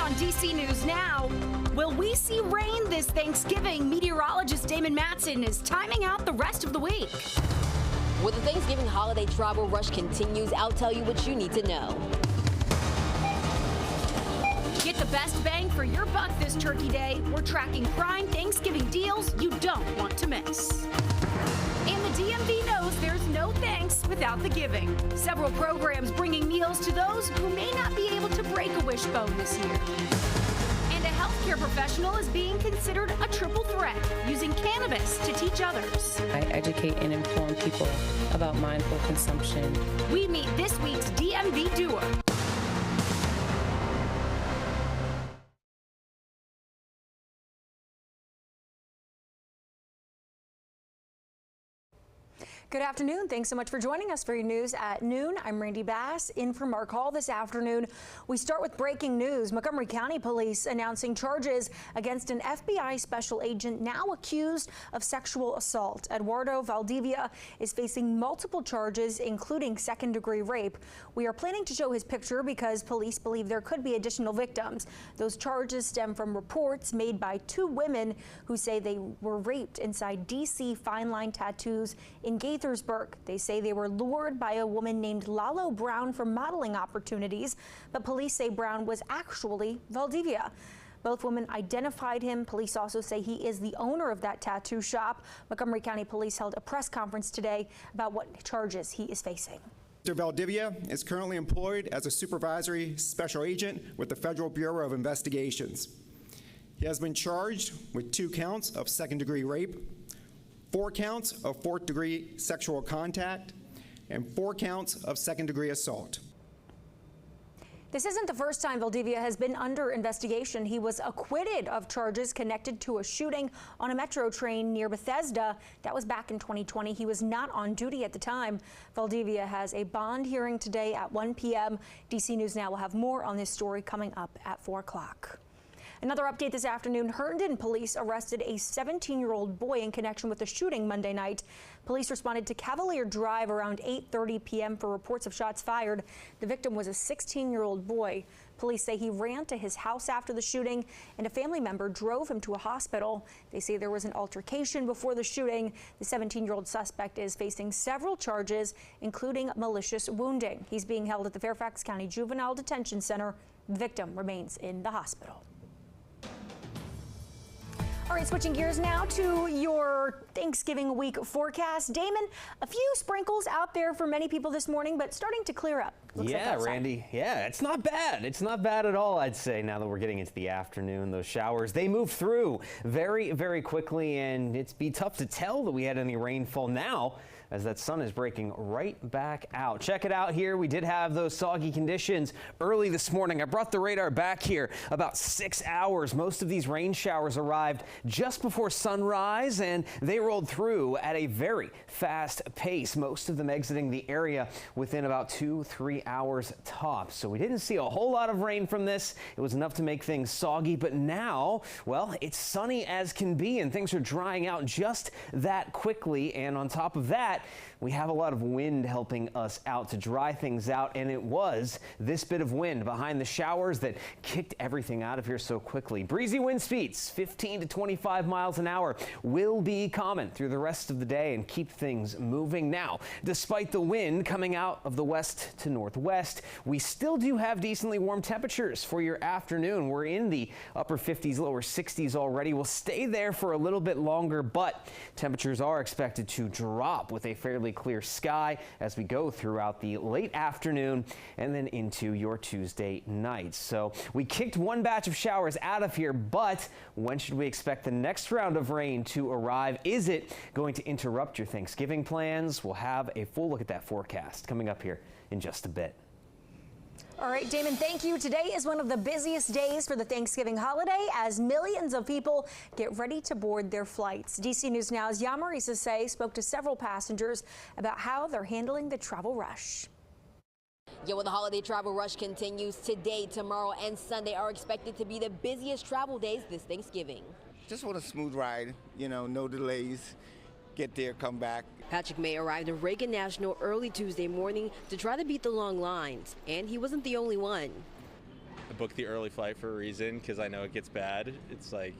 on DC News Now. Will we see rain this Thanksgiving? Meteorologist Damon Matson is timing out the rest of the week. When the Thanksgiving holiday travel rush continues, I'll tell you what you need to know. Get the best bang for your buck this Turkey Day. We're tracking prime Thanksgiving deals you don't want to miss. And the DMV knows there's no thanks without the giving. Several programs bringing meals to those who may not be able to break a wishbone this year. And a healthcare professional is being considered a triple threat, using cannabis to teach others. I educate and inform people about mindful consumption. We meet this week's DMV doer. Good afternoon. Thanks so much for joining us for your news at noon. I'm Randy Bass in for Mark Hall this afternoon. We start with breaking news. Montgomery County Police announcing charges against an FBI special agent now accused of sexual assault. Eduardo Valdivia is facing multiple charges, including second-degree rape. We are planning to show his picture because police believe there could be additional victims. Those charges stem from reports made by two women who say they were raped inside D.C. Fine Line Tattoos in Gaithersburg. They say they were lured by a woman named Lalo Brown for modeling opportunities, but police say Brown was actually Valdivia. Both women identified him. Police also say he is the owner of that tattoo shop. Montgomery County Police held a press conference today about what charges he is facing. Mr. Valdivia is currently employed as a supervisory special agent with the Federal Bureau of Investigations. He has been charged with 2 counts of second-degree rape, 4 counts of fourth-degree sexual contact, and 4 counts of second-degree assault. This isn't the first time Valdivia has been under investigation. He was acquitted of charges connected to a shooting on a metro train near Bethesda. That was back in 2020. He was not on duty at the time. Valdivia has a bond hearing today at 1 p.m. DC News Now will have more on this story coming up at 4 o'clock. Another update this afternoon, Herndon police arrested a 17-year-old boy in connection with the shooting Monday night. Police responded to Cavalier Drive around 8:30 p.m. for reports of shots fired. The victim was a 16-year-old boy. Police say he ran to his house after the shooting, and a family member drove him to a hospital. They say there was an altercation before the shooting. The 17-year-old suspect is facing several charges, including malicious wounding. He's being held at the Fairfax County Juvenile Detention Center. The victim remains in the hospital. All right, switching gears now to your Thanksgiving week forecast. Damon, a few sprinkles out there for many people this morning, but starting to clear up. Yeah, Randy. Yeah, it's not bad. It's not bad at all, I'd say, now that we're getting into the afternoon. Those showers, they move through very, very quickly, and it's be tough to tell that we had any rainfall now, as that sun is breaking right back out. Check it out here. We did have those soggy conditions early this morning. I brought the radar back here about 6 hours. Most of these rain showers arrived just before sunrise, and they rolled through at a very fast pace, most of them exiting the area within about 2-3 hours tops. So we didn't see a whole lot of rain from this. It was enough to make things soggy, but now, well, it's sunny as can be, and things are drying out just that quickly. And on top of that, we have a lot of wind helping us out to dry things out, and it was this bit of wind behind the showers that kicked everything out of here so quickly. Breezy wind speeds 15 to 25 miles an hour will be common through the rest of the day and keep things moving. Now, despite the wind coming out of the west to northwest, we still do have decently warm temperatures for your afternoon. We're in the upper 50s, lower 60s already. We'll stay there for a little bit longer, but temperatures are expected to drop with a fairly clear sky as we go throughout the late afternoon and then into your Tuesday night. So we kicked one batch of showers out of here, but when should we expect the next round of rain to arrive? Is it going to interrupt your Thanksgiving plans? We'll have a full look at that forecast coming up here in just a bit. All right, Damon, thank you. Today is one of the busiest days for the Thanksgiving holiday as millions of people get ready to board their flights. DC News Now's Yamarisa Say spoke to several passengers about how they're handling the travel rush. Yeah, well, the holiday travel rush continues today, tomorrow, and Sunday are expected to be the busiest travel days this Thanksgiving. Just want a smooth ride, you know, no delays. Get there, come back. Patrick May arrived in Reagan National early Tuesday morning to try to beat the long lines, and he wasn't the only one. I booked the early flight for a reason because I know it gets bad. It's like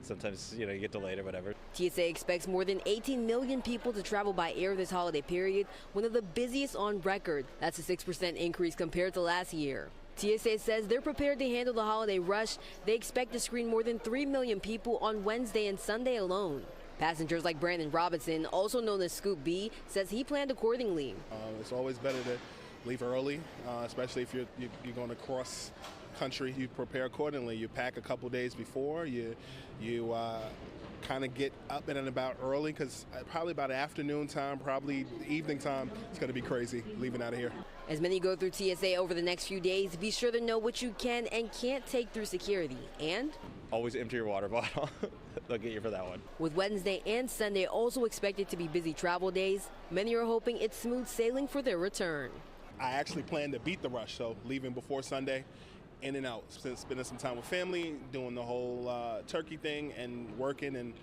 sometimes, you get delayed or whatever. TSA expects more than 18 million people to travel by air this holiday period, one of the busiest on record. That's a 6% increase compared to last year. TSA says they're prepared to handle the holiday rush. They expect to screen more than 3 million people on Wednesday and Sunday alone. Passengers like Brandon Robinson, also known as Scoop B, says he planned accordingly. It's always better to leave early, especially if you're going to cross country. You prepare accordingly. You pack a couple days before. You kind of get up and about early because probably about afternoon time, probably evening time, it's going to be crazy leaving out of here. As many go through TSA over the next few days, be sure to know what you can and can't take through security. And Always empty your water bottle. They'll get you for that one. with Wednesday and Sunday also expected to be busy travel days, many are hoping it's smooth sailing for their return. I actually plan to beat the rush, so leaving before Sunday, in and out, spending some time with family, doing the whole turkey thing and working and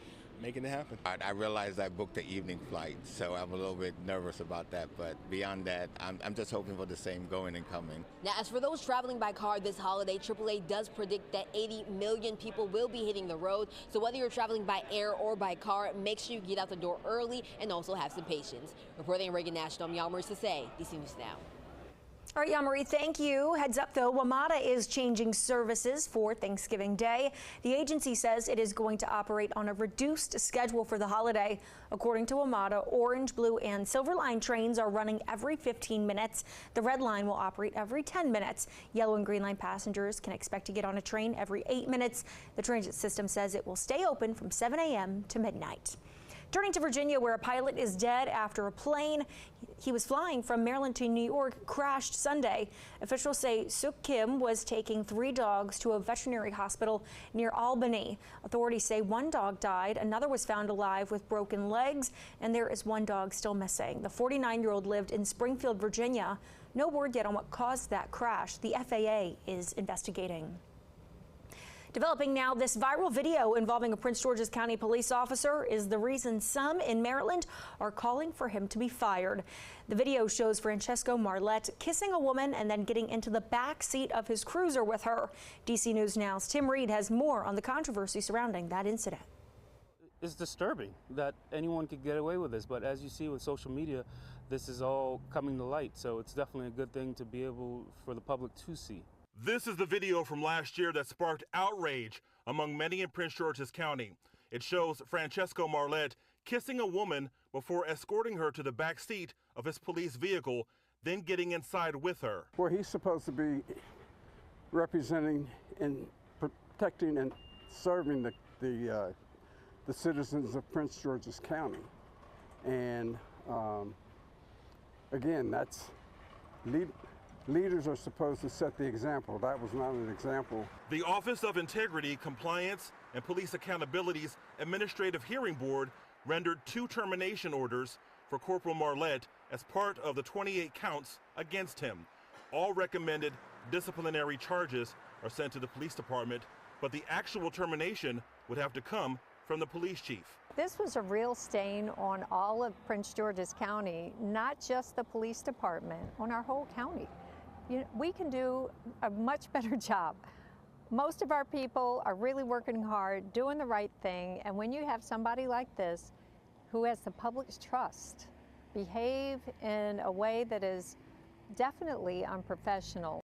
making it happen. I realized I booked the evening flight, so I'm a little bit nervous about that. But beyond that, I'm just hoping for the same going and coming. Now, as for those traveling by car this holiday, AAA does predict that 80 million people will be hitting the road. So whether you're traveling by air or by car, make sure you get out the door early and also have some patience. Reporting in Reagan National, I'm Yalmer Sase, DC News Now. All right, Yamari, thank you. Heads up, though, WMATA is changing services for Thanksgiving Day. The agency says it is going to operate on a reduced schedule for the holiday. According to WMATA, orange, blue, and silver line trains are running every 15 minutes. The red line will operate every 10 minutes. Yellow and green line passengers can expect to get on a train every 8 minutes. The transit system says it will stay open from 7 a.m. to midnight. Turning to Virginia, where a pilot is dead after a plane he was flying from Maryland to New York crashed Sunday. Officials say Suk Kim was taking 3 dogs to a veterinary hospital near Albany. Authorities say 1 dog died, another was found alive with broken legs, and there is 1 dog still missing. The 49-year-old lived in Springfield, Virginia. No word yet on what caused that crash. The FAA is investigating. Developing now, this viral video involving a Prince George's County police officer is the reason some in Maryland are calling for him to be fired. The video shows Francesco Marlette kissing a woman and then getting into the back seat of his cruiser with her. DC News Now's Tim Reed has more on the controversy surrounding that incident. It's disturbing that anyone could get away with this, but as you see with social media, this is all coming to light, so it's definitely a good thing to be able for the public to see. This is the video from last year that sparked outrage among many in Prince George's County. It shows Francesco Marlette kissing a woman before escorting her to the back seat of his police vehicle, then getting inside with her. Well, he's supposed to be representing and protecting and serving the citizens of Prince George's County. And again, that's leaders are supposed to set the example. That was not an example. The Office of Integrity, Compliance, and Police Accountability's Administrative Hearing Board rendered 2 termination orders for Corporal Marlette as part of the 28 counts against him. All recommended disciplinary charges are sent to the police department, but the actual termination would have to come from the police chief. This was a real stain on all of Prince George's County, not just the police department, on our whole county. We can do a much better job. Most of our people are really working hard, doing the right thing, and when you have somebody like this who has the public's trust, behave in a way that is definitely unprofessional. All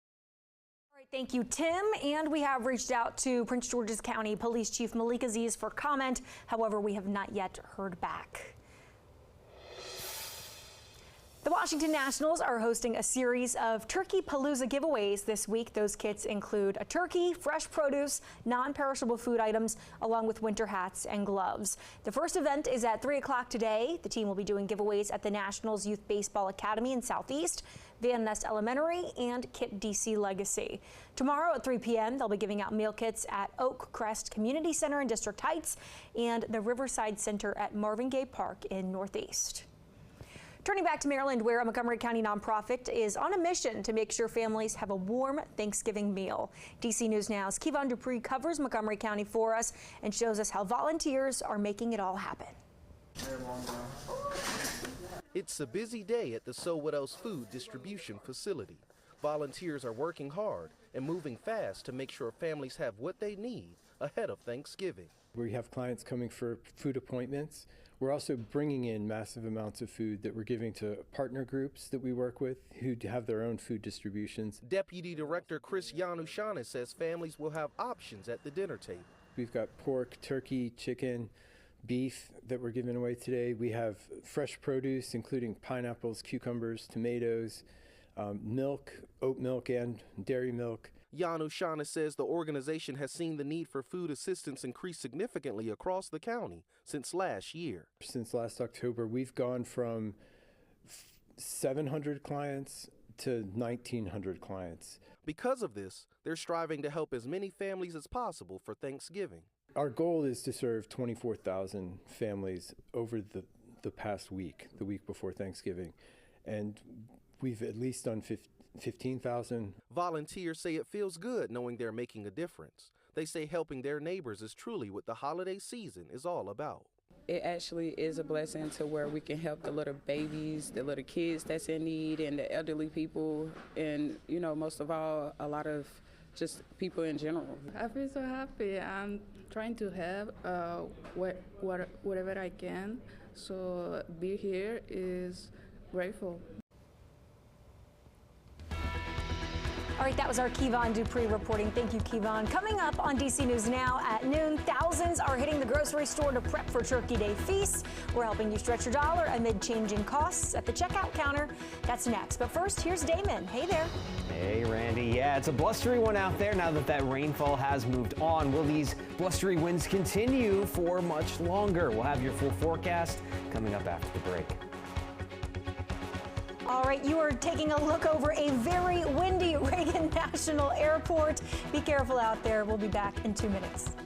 right, thank you, Tim. And we have reached out to Prince George's County Police Chief Malik Aziz for comment. However, we have not yet heard back. The Washington Nationals are hosting a series of Turkey Palooza giveaways this week. Those kits include a turkey, fresh produce, non-perishable food items, along with winter hats and gloves. The first event is at 3 o'clock today. The team will be doing giveaways at the Nationals Youth Baseball Academy in Southeast, Van Nest Elementary, and KIPP DC Legacy. Tomorrow at 3 p.m., they'll be giving out meal kits at Oak Crest Community Center in District Heights and the Riverside Center at Marvin Gaye Park in Northeast. Turning back to Maryland, where a Montgomery County nonprofit is on a mission to make sure families have a warm Thanksgiving meal. DC News Now's Kevon Dupree covers Montgomery County for us and shows us how volunteers are making it all happen. It's a busy day at the So What Else food distribution facility. Volunteers are working hard and moving fast to make sure families have what they need ahead of Thanksgiving. We have clients coming for food appointments. We're also bringing in massive amounts of food that we're giving to partner groups that we work with who have their own food distributions. Deputy Director Chris Yanushana says families will have options at the dinner table. We've got pork, turkey, chicken, beef that we're giving away today. We have fresh produce, including pineapples, cucumbers, tomatoes, milk, oat milk, and dairy milk. Yanushana says the organization has seen the need for food assistance increase significantly across the county since last year. Since last October, we've gone from 700 clients to 1,900 clients. Because of this, they're striving to help as many families as possible for Thanksgiving. Our goal is to serve 24,000 families over the past week, the week before Thanksgiving, and we've at least done 15,000. Volunteers say it feels good knowing they're making a difference. They say helping their neighbors is truly what the holiday season is all about. It actually is a blessing to where we can help the little babies, the little kids that's in need, and the elderly people, and most of all, a lot of just people in general. I feel so happy. I'm trying to help whatever I can. So be here is grateful. All right, that was our Kevon Dupree reporting. Thank you, Kevon. Coming up on DC News Now at noon, thousands are hitting the grocery store to prep for Turkey Day feast. We're helping you stretch your dollar amid changing costs at the checkout counter. That's next. But first, here's Damon. Hey there. Hey, Randy. Yeah, it's a blustery one out there now that rainfall has moved on. Will these blustery winds continue for much longer? We'll have your full forecast coming up after the break. All right, you are taking a look over a very windy Reagan National Airport. Be careful out there. We'll be back in 2 minutes.